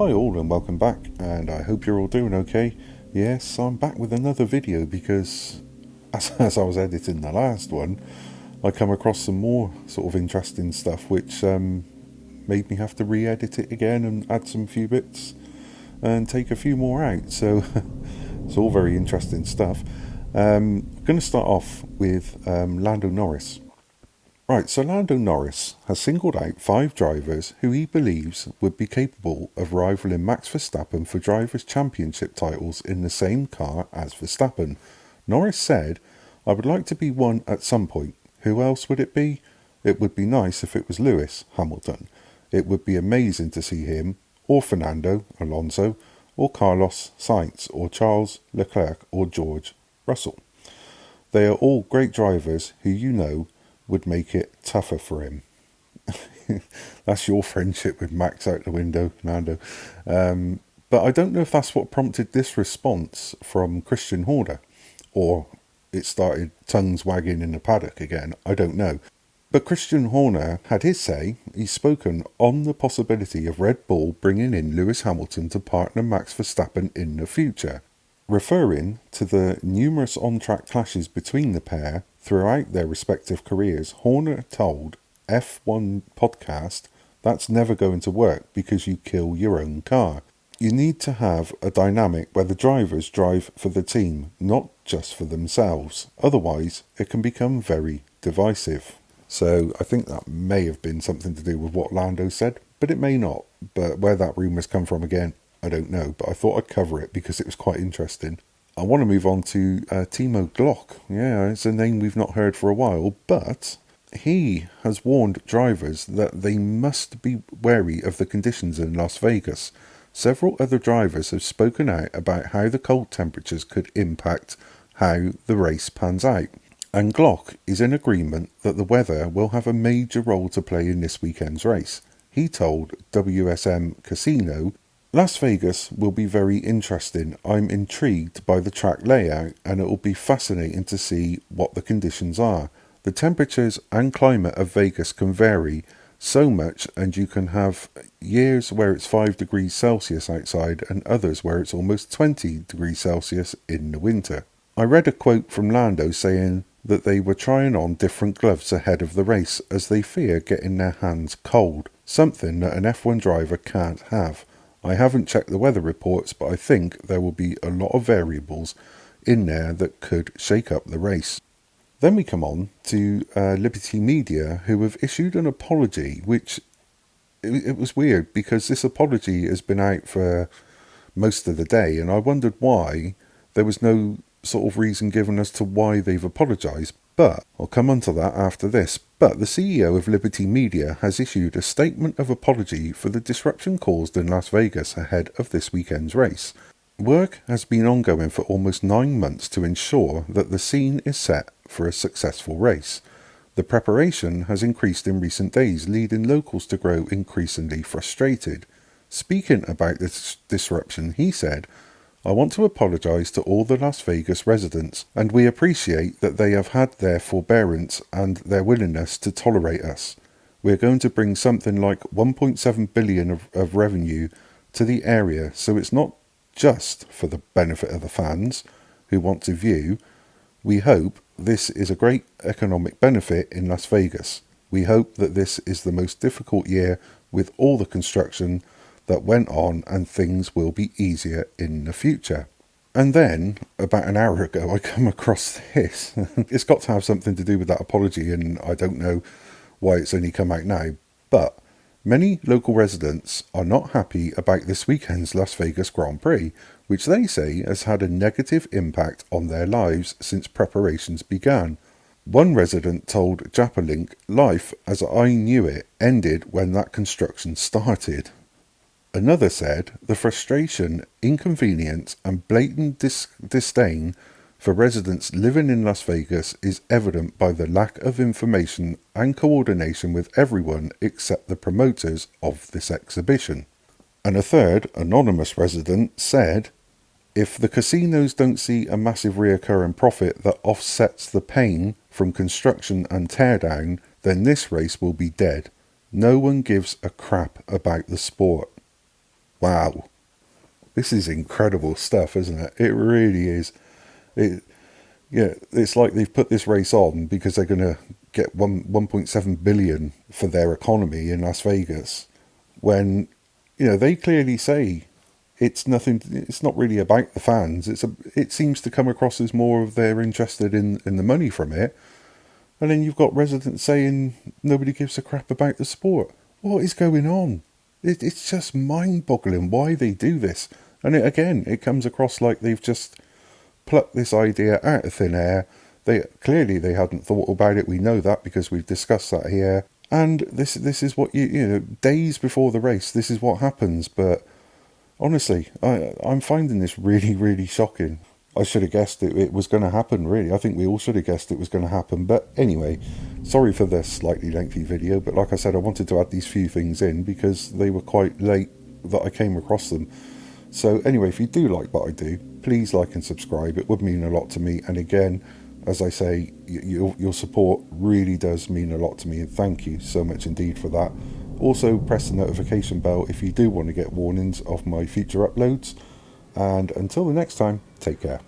Hi all and welcome back, and I hope you're all doing okay. Yes, I'm back with another video because as I was editing the last one, I come across some more sort of interesting stuff which made me have to re-edit it again and add some few bits and take a few more out. So it's all very interesting stuff. I'm going to start off with Lando Norris. Right, so Lando Norris has singled out 5 drivers who he believes would be capable of rivaling Max Verstappen for Drivers' Championship titles in the same car as Verstappen. Norris said, "I would like to be one at some point. Who else would it be? It would be nice if it was Lewis Hamilton. It would be amazing to see him, or Fernando Alonso, or Carlos Sainz, or Charles Leclerc, or George Russell. They are all great drivers who would make it tougher for him." That's your friendship with Max out the window, Nando. But I don't know if that's what prompted this response from Christian Horner, or it started tongues wagging in the paddock again. I don't know. But Christian Horner had his say. He's spoken on the possibility of Red Bull bringing in Lewis Hamilton to partner Max Verstappen in the future. Referring to the numerous on-track clashes between the pair throughout their respective careers, Horner told F1 Podcast, "That's never going to work because you kill your own car. You need to have a dynamic where the drivers drive for the team, not just for themselves. Otherwise, it can become very divisive." So I think that may have been something to do with what Lando said, but it may not. But where that rumour's come from again, I don't know, but I thought I'd cover it because it was quite interesting. I want to move on to Timo Glock. Yeah, it's a name we've not heard for a while, but he has warned drivers that they must be wary of the conditions in Las Vegas. Several other drivers have spoken out about how the cold temperatures could impact how the race pans out. And Glock is in agreement that the weather will have a major role to play in this weekend's race. He told WSM Casino, "Las Vegas will be very interesting. I'm intrigued by the track layout and it will be fascinating to see what the conditions are. The temperatures and climate of Vegas can vary so much, and you can have years where it's 5 degrees Celsius outside and others where it's almost 20 degrees Celsius in the winter." I read a quote from Lando saying that they were trying on different gloves ahead of the race as they fear getting their hands cold, something that an F1 driver can't have. "I haven't checked the weather reports, but I think there will be a lot of variables in there that could shake up the race." Then we come on to Liberty Media, who have issued an apology, which it was weird because this apology has been out for most of the day, and I wondered why there was no sort of reason given as to why they've apologised. But I'll come on to that after this. But the CEO of Liberty Media has issued a statement of apology for the disruption caused in Las Vegas ahead of this weekend's race. "Work has been ongoing for almost 9 months to ensure that the scene is set for a successful race. The preparation has increased in recent days, leading locals to grow increasingly frustrated." Speaking about this disruption, he said, "I want to apologise to all the Las Vegas residents, and we appreciate that they have had their forbearance and their willingness to tolerate us. We're going to bring something like 1.7 billion of revenue to the area, so it's not just for the benefit of the fans who want to view. We hope this is a great economic benefit in Las Vegas. We hope that this is the most difficult year with all the construction that went on, and things will be easier in the future." And then, about an hour ago, I come across this. It's got to have something to do with that apology, and I don't know why it's only come out now. But many local residents are not happy about this weekend's Las Vegas Grand Prix, which they say has had a negative impact on their lives since preparations began. One resident told Japalink, "Life as I knew it ended when that construction started." Another said, "The frustration, inconvenience and blatant disdain for residents living in Las Vegas is evident by the lack of information and coordination with everyone except the promoters of this exhibition." And a third, anonymous resident, said, "If the casinos don't see a massive reoccurring profit that offsets the pain from construction and teardown, then this race will be dead. No one gives a crap about the sport." Wow, this is incredible stuff, isn't it? It really is. It, yeah, it's like they've put this race on because they're going to get 1.7 billion for their economy in Las Vegas, when they clearly say it's nothing. It's not really about the fans. It seems to come across as more of they're interested in the money from it. And then you've got residents saying nobody gives a crap about the sport. What is going on? It's just mind-boggling why they do this. And it comes across like they've just plucked this idea out of thin air. They hadn't thought about it. We know that because we've discussed that here. And this is what days before the race, this is what happens. But honestly, I'm finding this really, really shocking. I should have guessed it was going to happen, really. I think we all should have guessed it was going to happen. But anyway, sorry for this slightly lengthy video. But like I said, I wanted to add these few things in because they were quite late that I came across them. So anyway, if you do like what I do, please like and subscribe. It would mean a lot to me. And again, as I say, your support really does mean a lot to me. And thank you so much indeed for that. Also, press the notification bell if you do want to get warnings of my future uploads. And until the next time, take care.